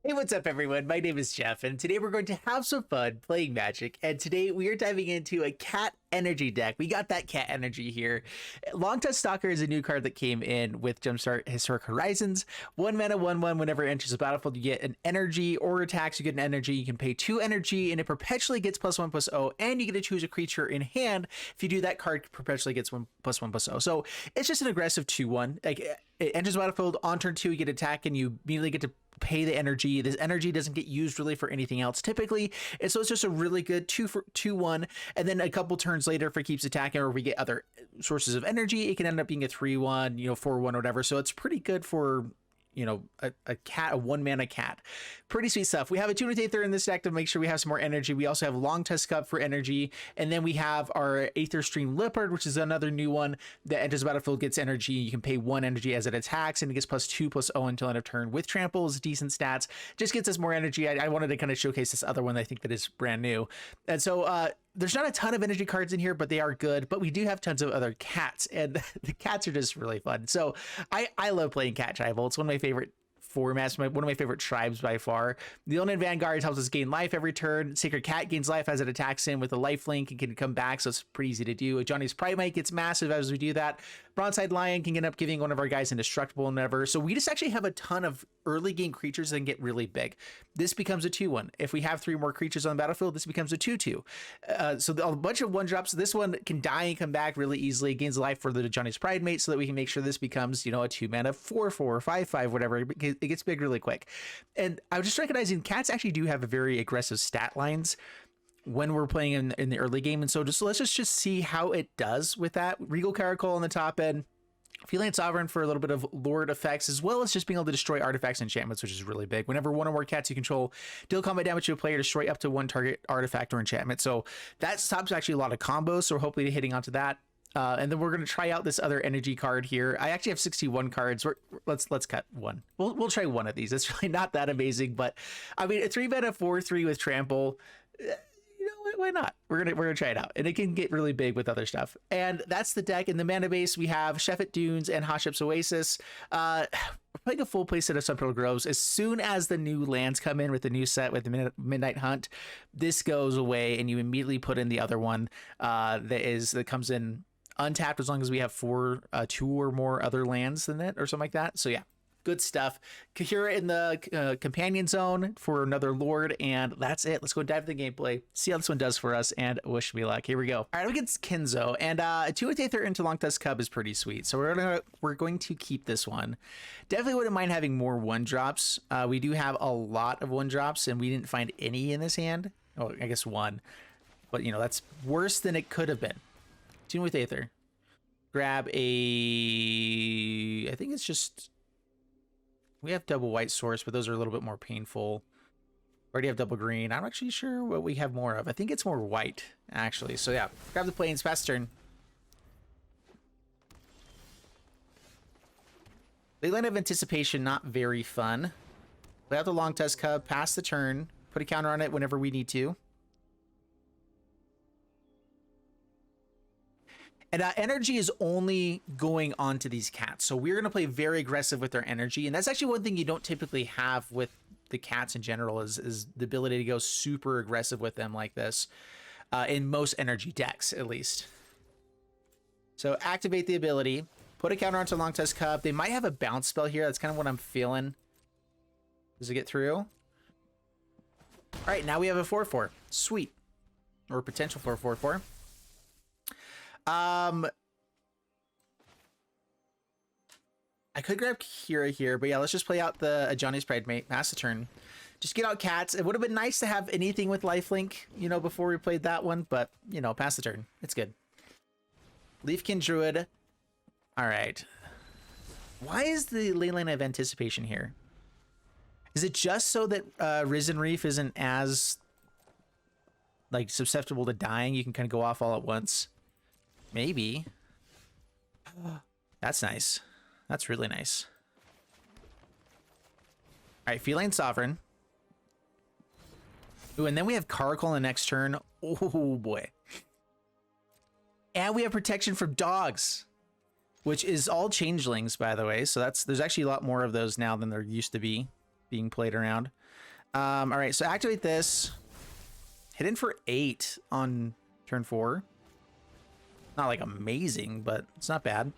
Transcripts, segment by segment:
Hey, what's up, everyone? My name is Jeff, and today we're going to have some fun playing Magic. And today we are diving into a cat energy deck. We got that cat energy here. Longtusk Stalker is a new card that came in with Jumpstart Historic Horizons. 1 mana, 1/1. Whenever it enters the battlefield, you get an energy, or attacks, you get an energy. You can pay 2 energy, and it perpetually gets +1/+0, and you get to choose a creature in hand. If you do, that card perpetually gets 1/1/+0. So it's just an aggressive 2/1. Like, it enters the battlefield on turn 2, you get attack, and you immediately get to pay the energy. This energy doesn't get used really for anything else typically, and so it's just a really good 2/1. And then a couple turns later, if it keeps attacking or we get other sources of energy, it can end up being a 3/1, 4/1, or whatever. So it's pretty good for a cat, a 1 mana cat. Pretty sweet stuff. We have Attune with Aether in this deck to make sure we have some more energy. We also have Longtusk Cub for energy, and then we have our Aetherstream Leopard, which is another new one that enters the battlefield, gets energy. You can pay 1 energy as it attacks, and it gets +2/+0 until end of turn with trample. Is decent stats. Just gets us more energy. I wanted to kind of showcase this other one that I think that is brand new. And so there's not a ton of energy cards in here, but they are good. But we do have tons of other cats, and the cats are just really fun. So I love playing Cat Tribal. It's one of my favorite formats, one of my favorite tribes by far. The Leonin Vanguard helps us gain life every turn. Sacred Cat gains life as it attacks him with a life link and can come back, so it's pretty easy to do. Ajani's Pridemate gets massive as we do that. Bronzehide Lion can end up giving one of our guys indestructible and whatever. So we just actually have a ton of early game creatures that can get really big. This becomes a 2/1. If we have 3 more creatures on the battlefield, this becomes a 2/2. So a bunch of 1-drops. This one can die and come back really easily. It gains life for the Ajani's Pridemate so that we can make sure this becomes, a 2 mana 4/4, 5/5, whatever. It gets big really quick. And I was just recognizing cats actually do have a very aggressive stat lines when we're playing in the early game. And so let's just see how it does with that. Regal Caracal on the top end. Feline Sovereign for a little bit of Lord effects, as well as just being able to destroy artifacts and enchantments, which is really big. Whenever one or more cats you control deal combat damage to a player, destroy up to 1 target artifact or enchantment. So that stops actually a lot of combos, so we're hopefully hitting onto that. And then we're going to try out this other energy card here. I actually have 61 cards. Let's cut one. We'll try one of these. It's really not that amazing, but I mean, a 3 mana 4/3 with trample. Why not? We're gonna try it out, and it can get really big with other stuff. And that's the deck. In the mana base, we have Shefet Dunes and Hashep Oasis. We're playing a full play set of Sunpetal Groves. As soon as the new lands come in with the new set with the Midnight Hunt, this goes away, and you immediately put in the other one that comes in untapped as long as we have 2 or more other lands than it or something like that. So yeah. Good stuff. Kaheera in the companion zone for another Lord, and that's it. Let's go dive into the gameplay, see how this one does for us, and wish me luck. Here we go. All right, we get Kinzo, and Attune with Aether into Longtusk Cub is pretty sweet, so we're going to keep this one. Definitely wouldn't mind having more 1-drops. We do have a lot of 1-drops, and we didn't find any in this hand. Oh, I guess 1, but that's worse than it could have been. Attune with Aether. Grab a... I think it's just... We have double white source, but those are a little bit more painful. Already have double green. I'm actually sure what we have more of. I think it's more white, actually. So yeah, grab the plains, pass turn. Leyline of Anticipation, not very fun. Play out the Longtusk Cub, pass the turn, put a counter on it whenever we need to. And energy is only going on to these cats. So we're going to play very aggressive with their energy. And that's actually one thing you don't typically have with the cats in general is the ability to go super aggressive with them like this in most energy decks, at least. So activate the ability, put a counter onto Longtusk Cub. They might have a bounce spell here. That's kind of what I'm feeling. Does it get through? All right, now we have a 4/4. Sweet. Or potential for a 4/4. I could grab Kaheera here, but yeah, let's just play out the Ajani's Pridemate, pass the turn. Just get out cats. It would have been nice to have anything with lifelink, before we played that one, but, pass the turn. It's good. Leafkin Druid. All right. Why is the Leyline of Anticipation here? Is it just so that Risen Reef isn't as, susceptible to dying? You can kind of go off all at once. Maybe. That's nice. That's really nice. All right, Feline Sovereign. Ooh, and then we have Caracal on the next turn. Oh, boy. And we have protection from dogs, which is all changelings, by the way. So there's actually a lot more of those now than there used to be being played around. All right, so activate this. Hit in for 8 on turn 4. Not like amazing, but it's not bad.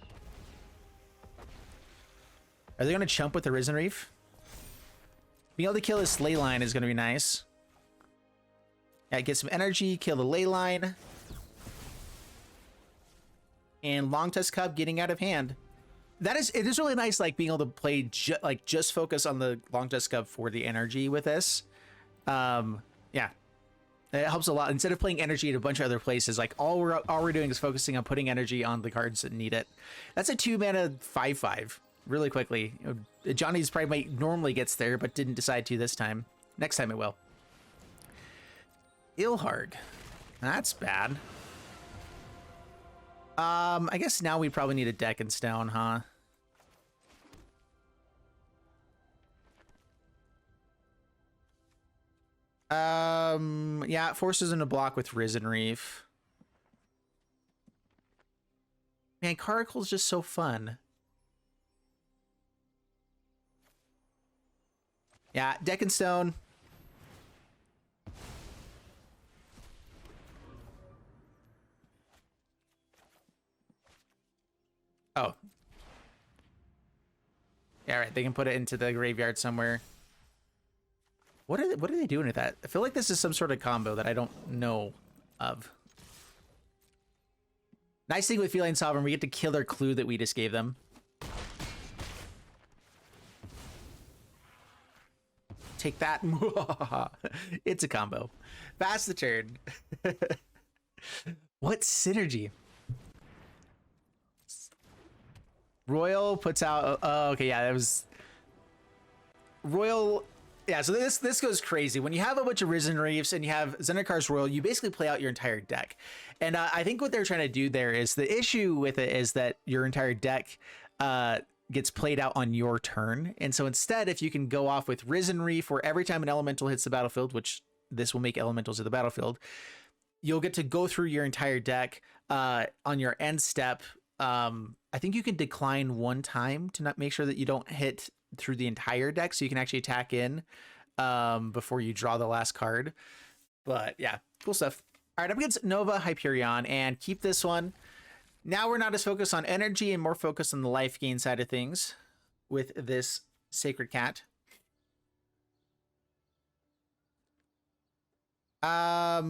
Are they going to chump with the Risen Reef? Being able to kill this ley line is going to be nice. Yeah, get some energy, kill the ley line. And Longtusk Cub getting out of hand. It is really nice, like being able to play just focus on the Longtusk Cub for the energy with this. Yeah, it helps a lot. Instead of playing energy at a bunch of other places, like all we're doing is focusing on putting energy on the cards that need it. That's a 2-mana 5/5 really quickly. Ajani's Pridemate normally gets there, but didn't decide to this time. Next time it will. Ilharg, that's bad. I guess now we probably need a deck in stone, huh? Yeah, it forces him to block with Risen Reef. Man, Caracal's just so fun. Yeah, deck in stone. Oh. Yeah, all right, they can put it into the graveyard somewhere. What are they doing with that? I feel like this is some sort of combo that I don't know of. Nice thing with Feline Sovereign, we get to kill their clue that we just gave them. Take that. It's a combo. Pass the turn. What synergy? Royal puts out. Oh, okay, yeah, that was Royal. Yeah, so this goes crazy. When you have a bunch of Risen Reefs and you have Zendikar's Royal, you basically play out your entire deck. And I think what they're trying to do there is the issue with it is that your entire deck gets played out on your turn. And so instead, if you can go off with Risen Reef, where every time an elemental hits the battlefield, which this will make elementals of the battlefield, you'll get to go through your entire deck on your end step. I think you can decline one time to not make sure that you don't hit through the entire deck, so you can actually attack in before you draw the last card. But yeah, cool stuff. All right, up against Nova Hyperion, and keep this one. Now we're not as focused on energy and more focused on the life gain side of things with this Sacred Cat. I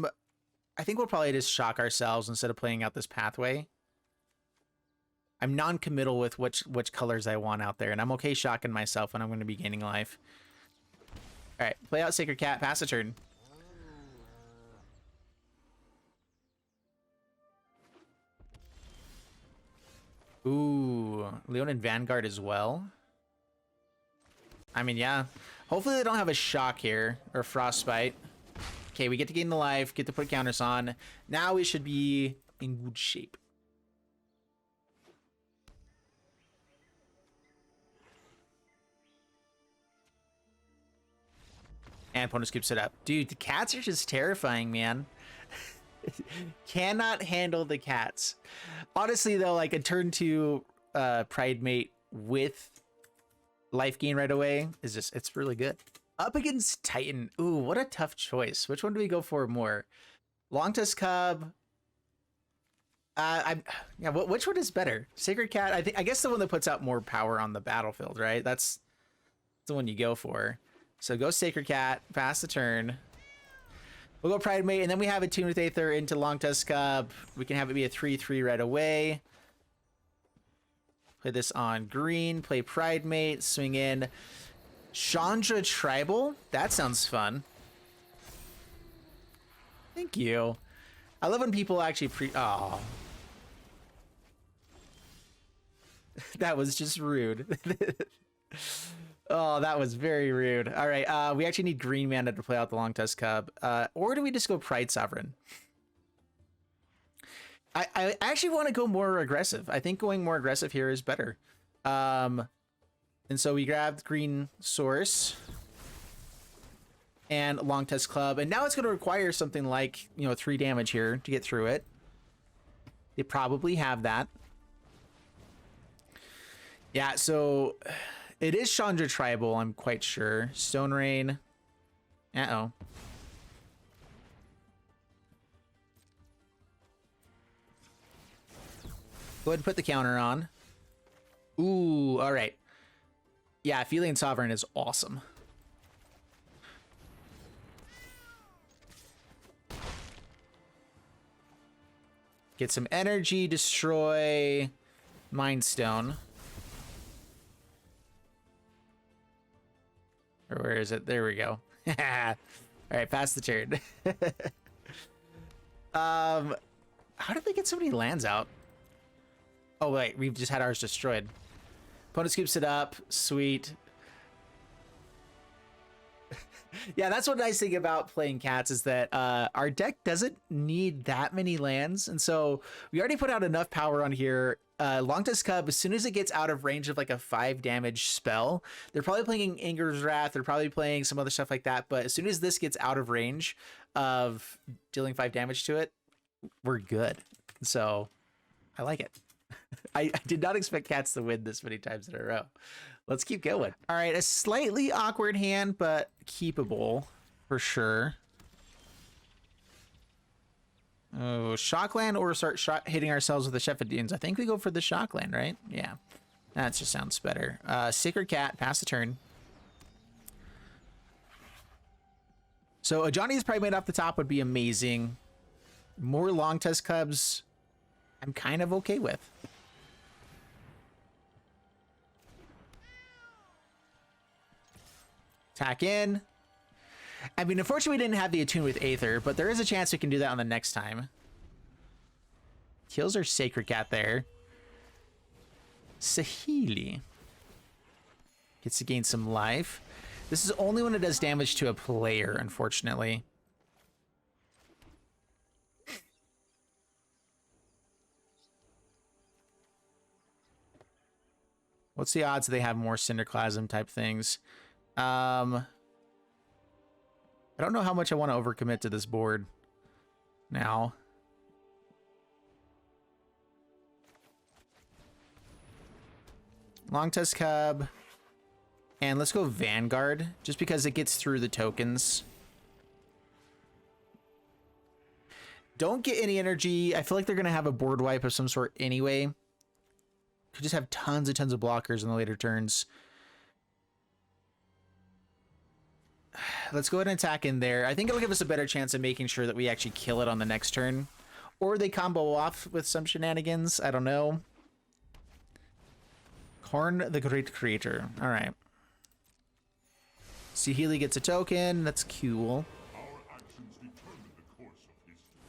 think we'll probably just shock ourselves instead of playing out this pathway. I'm non-committal with which colors I want out there, and I'm okay shocking myself when I'm going to be gaining life. All right, play out Sacred Cat, pass a turn. Ooh, Leonin Vanguard as well. I mean, yeah. Hopefully they don't have a shock here, or frostbite. Okay, we get to gain the life, get to put counters on. Now we should be in good shape. And opponent scoops it up. Dude, the cats are just terrifying, man. Cannot handle the cats. Honestly, though, like a turn 2 Pridemate with life gain right away is just, it's really good. Up against Titan. Ooh, what a tough choice. Which one do we go for more? Longtusk Cub. Yeah, which one is better? Sacred Cat. I guess the one that puts out more power on the battlefield, right? That's the one you go for. So go Sacred Cat, pass the turn. We'll go Pridemate, and then we have Attune with Aether into Longtusk Cub. We can have it be a 3/3 right away. Play this on green, play Pridemate, swing in. Chandra Tribal, that sounds fun. Thank you. I love when people actually oh. That was just rude. Oh, that was very rude. All right, we actually need green mana to play out the Longtusk Cub. Or do we just go Pride Sovereign? I actually want to go more aggressive. I think going more aggressive here is better. And so we grabbed green source and Longtusk Club. And now it's going to require something like, 3 damage here to get through it. They probably have that. Yeah, so... It is Chandra Tribal, I'm quite sure. Stone Rain. Uh-oh. Go ahead and put the counter on. Ooh, all right. Yeah, Feline Sovereign is awesome. Get some energy, destroy Mind Stone. Or where is it? There we go. All right, pass the turn. How did they get so many lands out? Oh wait, we've just had ours destroyed. Opponent scoops it up. Sweet. Yeah, that's one nice thing about playing cats is that our deck doesn't need that many lands, and so we already put out enough power on here. Longtusk Cub, as soon as it gets out of range of like a 5 damage spell, they're probably playing Inger's Wrath, they're probably playing some other stuff like that, but as soon as this gets out of range of dealing 5 damage to it, we're good. So I like it. I did not expect cats to win this many times in a row. Let's keep going. All right, a slightly awkward hand, but keepable for sure. Oh, Shockland or start hitting ourselves with the Shefet Dunes. I think we go for the Shockland, right? Yeah, that just sounds better. Sacred Cat, pass the turn. So Ajani's Pridemate off the top would be amazing. More Longtusk Cubs, I'm kind of okay with. Attack in. I mean, unfortunately, we didn't have the Attune with Aether, but there is a chance we can do that on the next time. Kills our Sacred Cat there. Saheeli gets to gain some life. This is only when it does damage to a player, unfortunately. What's the odds they have more Cinderclasm type things? I don't know how much I want to overcommit to this board now. Longtusk Cub. And let's go Vanguard, just because it gets through the tokens. Don't get any energy. I feel like they're going to have a board wipe of some sort anyway. Could just have tons and tons of blockers in the later turns. Let's go ahead and attack in there. I think it'll give us a better chance of making sure that we actually kill it on the next turn. Or they combo off with some shenanigans. I don't know. Karn the Great Creator. All right. Saheeli gets a token. That's cool.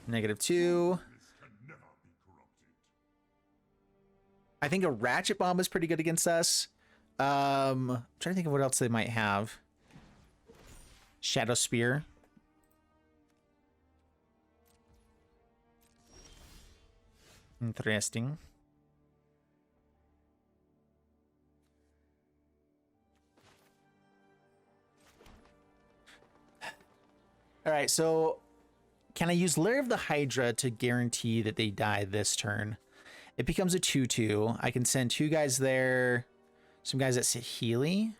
-2. I think a Ratchet Bomb is pretty good against us. I'm trying to think of what else they might have. Shadow Spear. Interesting. All right, so can I use Lair of the Hydra to guarantee that they die this turn? It becomes a 2/2. I can send 2 guys there, some guys at Saheeli.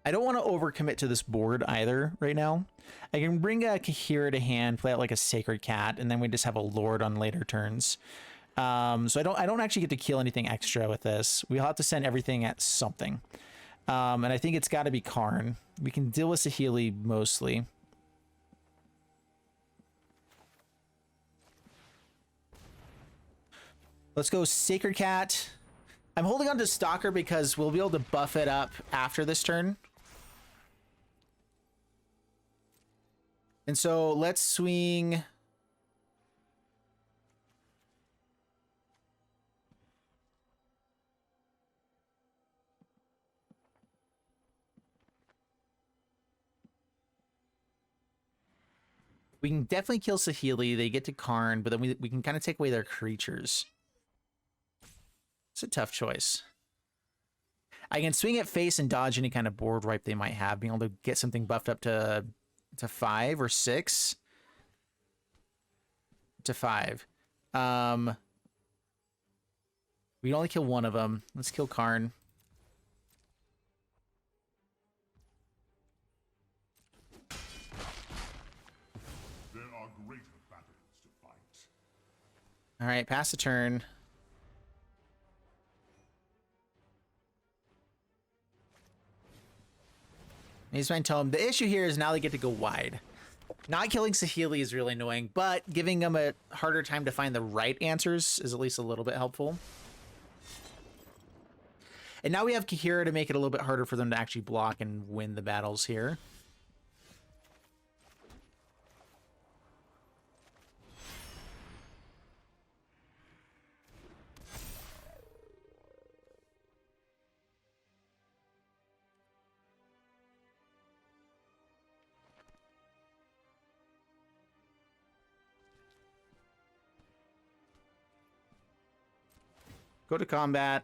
I don't want to overcommit to this board either right now. I can bring a Kaheera to hand, play out like a Sacred Cat, and then we just have a Lord on later turns. So I don't actually get to kill anything extra with this. We'll have to send everything at something. And I think it's got to be Karn. We can deal with Saheeli mostly. Let's go Sacred Cat. I'm holding on to Stalker because we'll be able to buff it up after this turn. And so let's swing. We can definitely kill Saheeli. They get to Karn, but then we can kind of take away their creatures. It's a tough choice. I can swing at face and dodge any kind of board wipe they might have, being able to get something buffed up to 5 or 6. To 5. We only kill one of them. Let's kill Karn. All right, pass the turn. Maze Tome. The issue here is now they get to go wide. Not killing Saheeli is really annoying, but giving them a harder time to find the right answers is at least a little bit helpful. And now we have Kaheera to make it a little bit harder for them to actually block and win the battles here. Go to combat.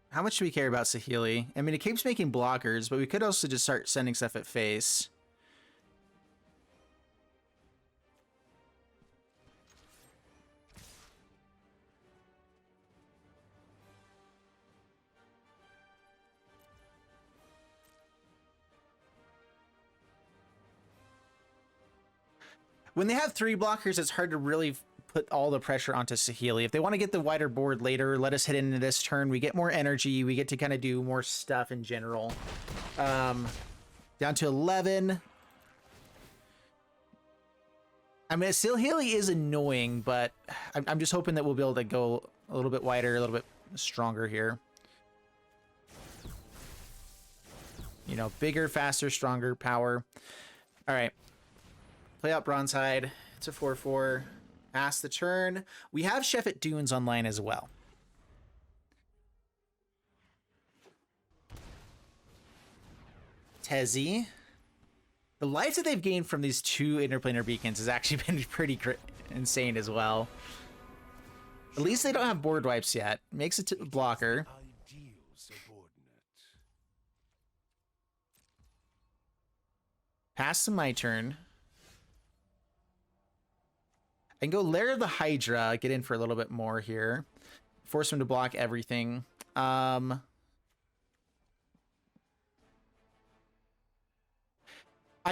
How much do we care about Saheeli? I mean, it keeps making blockers, but we could also just start sending stuff at face. When they have 3 blockers, it's hard to really put all the pressure onto Saheeli. If they want to get the wider board later, let us hit into this turn. We get more energy. We get to kind of do more stuff in general. Down to 11. I mean, Saheeli is annoying, but I'm just hoping that we'll be able to go a little bit wider, a little bit stronger here. You know, bigger, faster, stronger, power. All right. Play out Bronzehide. It's a 4/4. Pass the turn. We have Shefet Dunes online as well. Tezzy. The life that they've gained from these 2 interplanar beacons has actually been pretty insane as well. At least they don't have board wipes yet. Makes it a blocker. Pass to my turn. I can go Lair the Hydra, get in for a little bit more here. Force him to block everything. I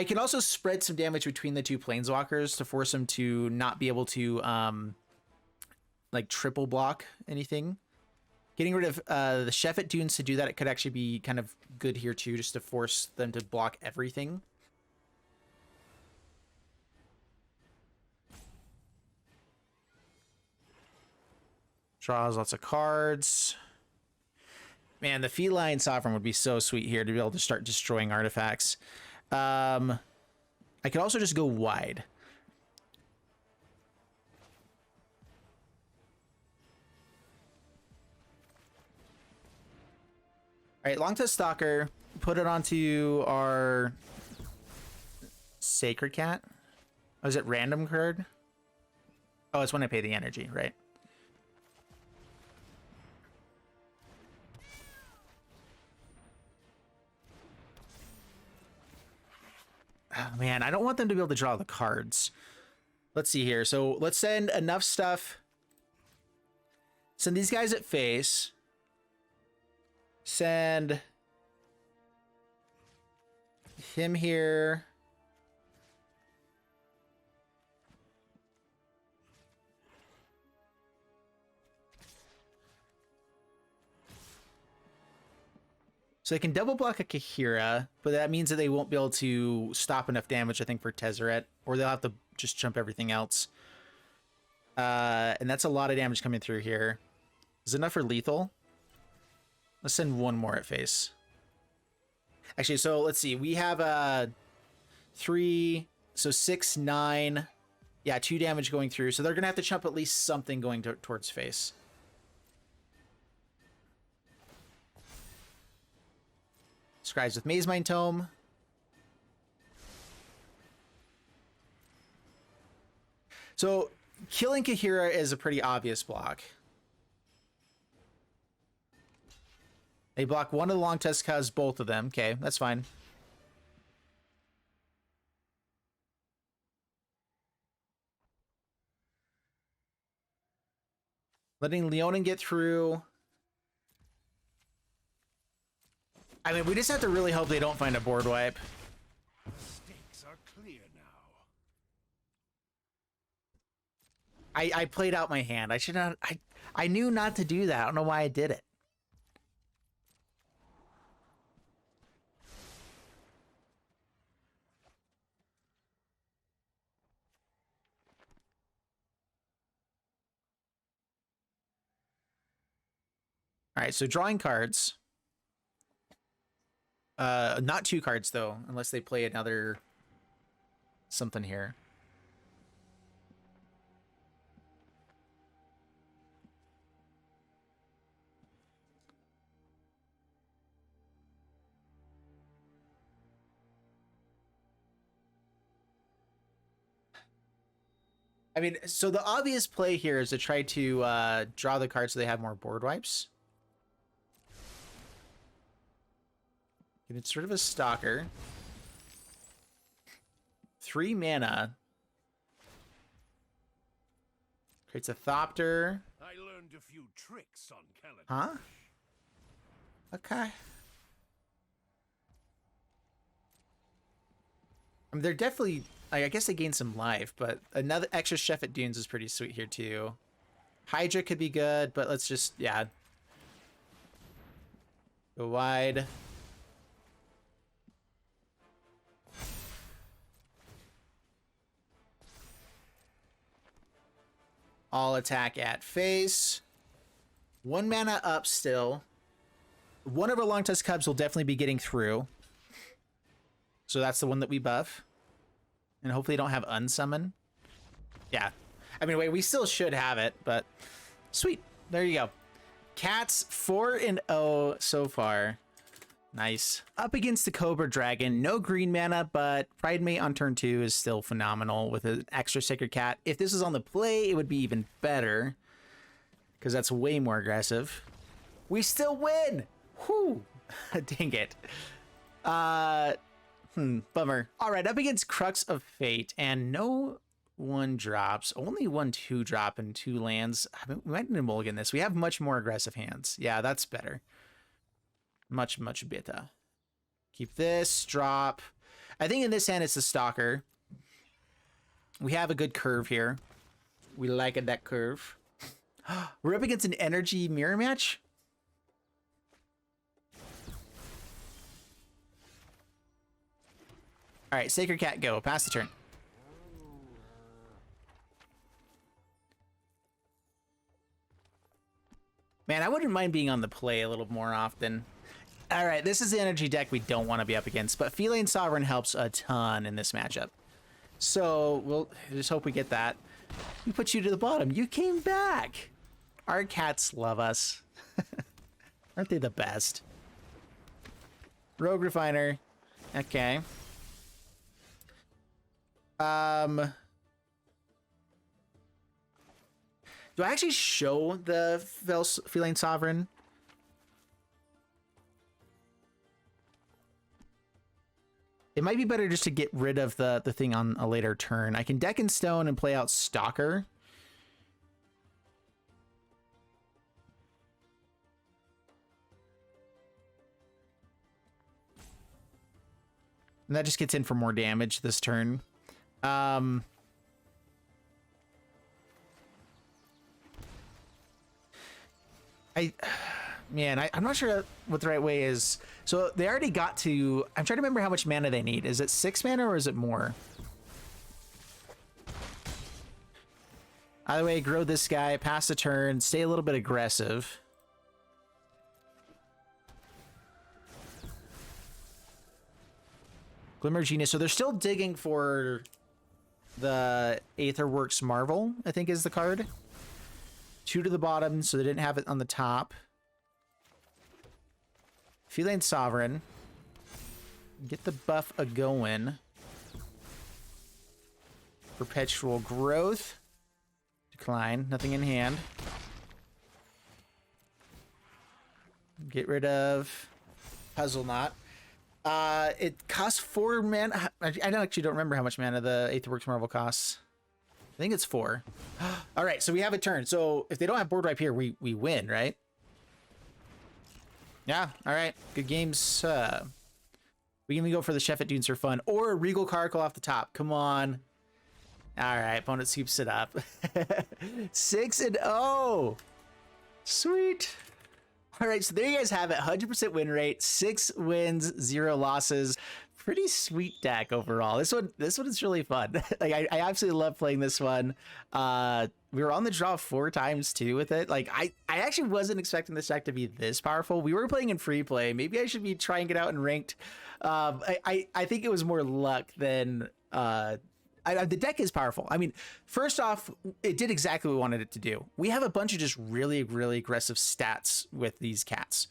can also spread some damage between the 2 planeswalkers to force them to not be able to like triple block anything. Getting rid of the Shefet Dunes to do that, it could actually be kind of good here too, just to force them to block everything. Draws lots of cards. Man, the Feline Sovereign would be so sweet here to be able to start destroying artifacts. I could also just go wide. All right, Longtusk Stalker. Put it onto our Sacred Cat. Oh, is it random card? Oh, it's when I pay the energy, right? Oh, man, I don't want them to be able to draw the cards. Let's see here. So let's send enough stuff. Send these guys at face. Send him here. So they can double block a Kaheera, but that means that they won't be able to stop enough damage, I think, for Tezzeret, or they'll have to just jump everything else. And that's a lot of damage coming through here. Is it enough for lethal? Let's send one more at face. Actually, so let's see. We have 3, so 6, 9. Yeah, 2 damage going through. So they're going to have to chump at least something going towards face. Scribes with Maze Mind Tome. So killing Kaheera is a pretty obvious block. They block one of the Longtusk Cubs, both of them. Okay, that's fine. Letting Leonin get through. I mean, we just have to really hope they don't find a board wipe. The stakes are clear now. I played out my hand. I should not. I knew not to do that. I don't know why I did it. All right, so drawing cards. Not 2 cards though, unless they play another something here. I mean, so the obvious play here is to try to draw the cards so they have more board wipes. And it's sort of a stalker. 3 mana. Creates a Thopter. I learned a few tricks on Calico. Huh? Okay. I mean, they're definitely... I guess they gain some life, but another extra Shefet Dunes is pretty sweet here too. Hydra could be good, but let's just... yeah. Go wide. All attack at face. 1 mana up still. One of our Longtusk Cubs will definitely be getting through. So that's the one that we buff. And hopefully don't have unsummon. Yeah. I mean, wait, we still should have it, but sweet. There you go. Cats 4-0 so far. Nice. Up against the Cobra Dragon. No green mana, but Pridemate on turn 2 is still phenomenal with an extra Sacred Cat. If this was on the play, it would be even better, because that's way more aggressive. We still win! Whew! Dang it. Bummer. All right, up against Crux of Fate, and no 1 drops. Only 1 2-drop and 2 lands. I mean, we might need to mulligan this. We have much more aggressive hands. Yeah, that's better. Much, much better. Keep this. Drop. I think in this hand, it's the Stalker. We have a good curve here. We like that curve. We're up against an energy mirror match. All right, Sacred Cat, go. Pass the turn. Man, I wouldn't mind being on the play a little more often. All right, this is the energy deck we don't want to be up against, but Feline Sovereign helps a ton in this matchup. So we'll just hope we get that. We put you to the bottom. You came back. Our cats love us. Aren't they the best? Rogue Refiner. Okay. Do I actually show the Feline Sovereign? It might be better just to get rid of the thing on a later turn. I can deck in stone and play out Stalker. And that just gets in for more damage this turn. Man, I'm not sure what the right way is. So they already got to... I'm trying to remember how much mana they need. Is it 6 mana or is it more? Either way, grow this guy, pass the turn, stay a little bit aggressive. Glimmer Genius. So they're still digging for the Aetherworks Marvel, I think is the card. 2 to the bottom, so they didn't have it on the top. Feline Sovereign. Get the buff a-going. Perpetual Growth. Decline. Nothing in hand. Get rid of Puzzle Knot. It costs 4 mana. I actually don't remember how much mana the Aetherworks Marvel costs. I think it's 4. All right, so we have a turn. So if they don't have board wipe here, we win, right? Yeah, all right. Good games. We can go for the Shefet Dunes for fun. Or a Regal Caracal off the top. Come on. All right, opponent sweeps it up. 6-0. Sweet. All right, so there you guys have it. 100% win rate, 6 wins, 0 losses. Pretty sweet deck overall. This one is really fun. Like I absolutely love playing this one. We were on the draw 4 times too with it. Like I actually wasn't expecting this deck to be this powerful. We were playing in free play. Maybe I should be trying it out in ranked. I think it was more luck than the deck is powerful. I mean, first off, it did exactly what we wanted it to do. We have a bunch of just really, really aggressive stats with these cats.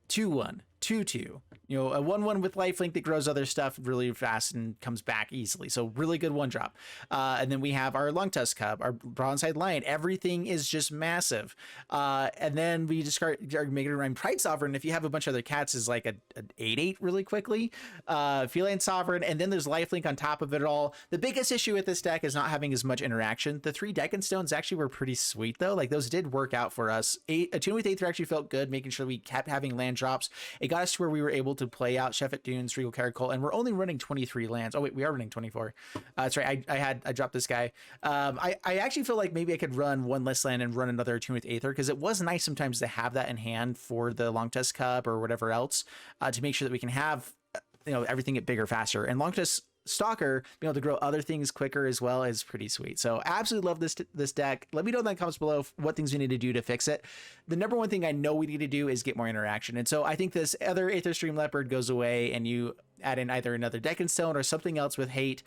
2-1, 2-2, you know, a 1-1 with lifelink that grows other stuff really fast and comes back easily. So really good 1-drop. And then we have our Longtusk Cub, our Bronzehide Lion. Everything is just massive. And then we just start making it rhyme. Pride Sovereign, if you have a bunch of other cats, is like an 8-8 really quickly. Feline Sovereign, and then there's lifelink on top of it all. The biggest issue with this deck is not having as much interaction. The 3 Deccan Stones actually were pretty sweet though. Like those did work out for us. Attune with Aether actually felt good, making sure we kept having land drops. It got us to where we were able to play out Shefet Dunes, Regal Caracal, and we're only running 23 lands. Oh wait, we are running 24. That's right. I dropped this guy. I actually feel like maybe I could run 1 less land and run another Attune with Aether, because it was nice sometimes to have that in hand for the Longtusk Cub or whatever else, to make sure that we can have, you know, everything get bigger faster. And Longtusk Stalker being able to grow other things quicker as well is pretty sweet. So absolutely love this deck. Let me know in the comments below what things we need to do to fix it. The number one thing I know we need to do is get more interaction, and so I think this other Aetherstream Leopard goes away and you add in either another Deccan Stone or something else with hate.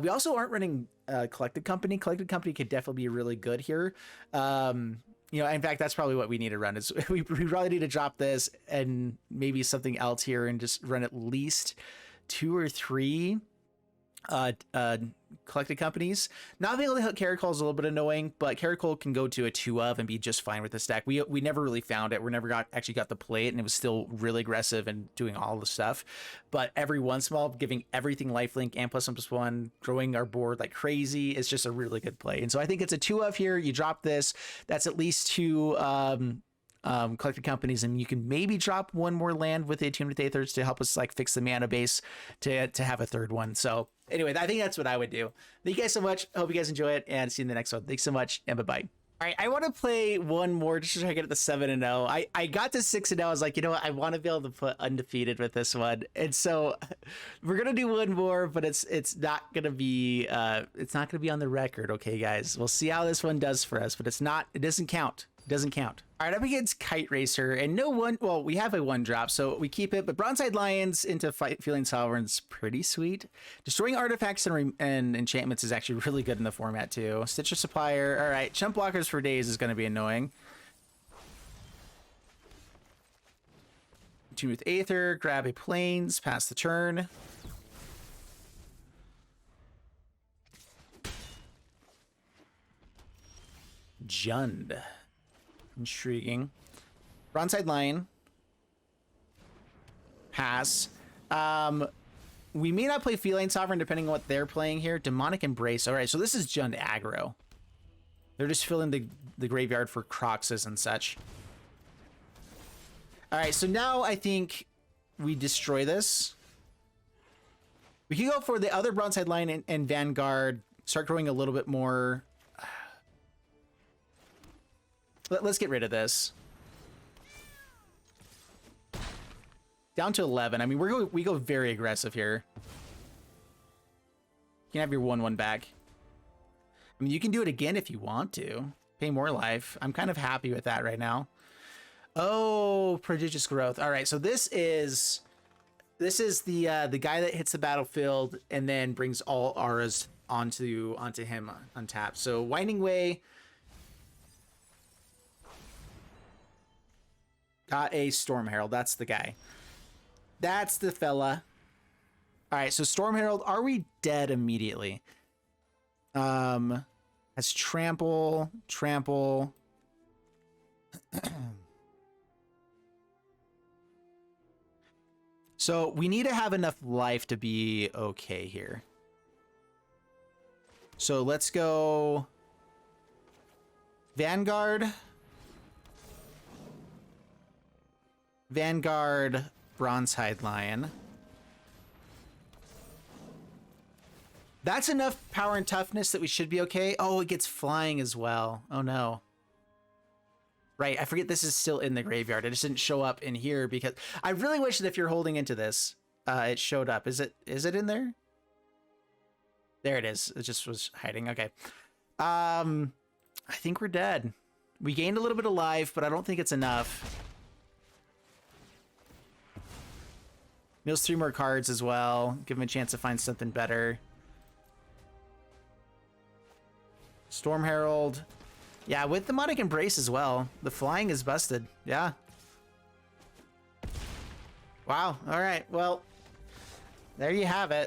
We also aren't running Collected Company. Collected Company could definitely be really good here. You know, in fact, that's probably what we need to run. Is we probably need to drop this and maybe something else here and just run at least 2 or 3 Collected Companies. Not being able to hit Caracal is a little bit annoying, but Caracal can go to a 2 of and be just fine with this deck. We never really found it. We never actually got to play it, and it was still really aggressive and doing all the stuff. But every once in a while, giving everything lifelink and +1/+1, growing our board like crazy is just a really good play. And so I think it's a 2 of here. You drop this. That's at least 2 Collected Companies, and you can maybe drop 1 more land with the Attune with Aethers to help us like fix the mana base to have a 3rd one. So anyway, I think that's what I would do. Thank you guys so much. I hope you guys enjoy it, and see you in the next one. Thanks so much, and bye-bye. All right, I want to play one more just to try to get to 7-0. I got to 6-0. I was like, you know what? I want to be able to put undefeated with this one, and so we're gonna do one more, but it's not gonna be on the record. Okay, guys, we'll see how this one does for us, but it doesn't count. It doesn't count. All right, up against Kite Racer, and no one. Well, we have a 1-drop, so we keep it. But Bronzehide Lions into Feline Sovereign's pretty sweet. Destroying artifacts and enchantments is actually really good in the format too. Stitcher Supplier. All right, chump blockers for days is going to be annoying. Attune with Aether. Grab a Plains. Pass the turn. Jund. Intriguing. Bronzehide Lion. Pass. We may not play Feline Sovereign depending on what they're playing here. Demonic Embrace. All right, so this is Jund aggro. They're just filling the graveyard for Croxes and such. All right, so now I think we destroy this. We can go for the other Bronzehide Lion and Vanguard. Start growing a little bit more. Let's get rid of this. Down to 11. I mean, we go very aggressive here. You can have your 1/1 back. I mean, you can do it again if you want to. Pay more life. I'm kind of happy with that right now. Oh, Prodigious Growth. All right, so this is the guy that hits the battlefield and then brings all auras onto him untapped. So Winding Way. Got a Storm Herald. That's the guy. That's the fella. All right, so Storm Herald. Are we dead immediately? Has trample. So we need to have enough life to be okay here. So let's go Vanguard. Vanguard, Bronzehide Lion. That's enough power and toughness that we should be okay. Oh, it gets flying as well. Oh no. Right, I forget this is still in the graveyard. It just didn't show up in here because I really wish that if you're holding into this, it showed up. Is it in there? There it is. It just was hiding. Okay. I think we're dead. We gained a little bit of life, but I don't think it's enough. Mills 3 more cards as well. Give him a chance to find something better. Storm Herald. Yeah, with Demonic Embrace as well. The flying is busted. Yeah. Wow. All right. Well, there you have it.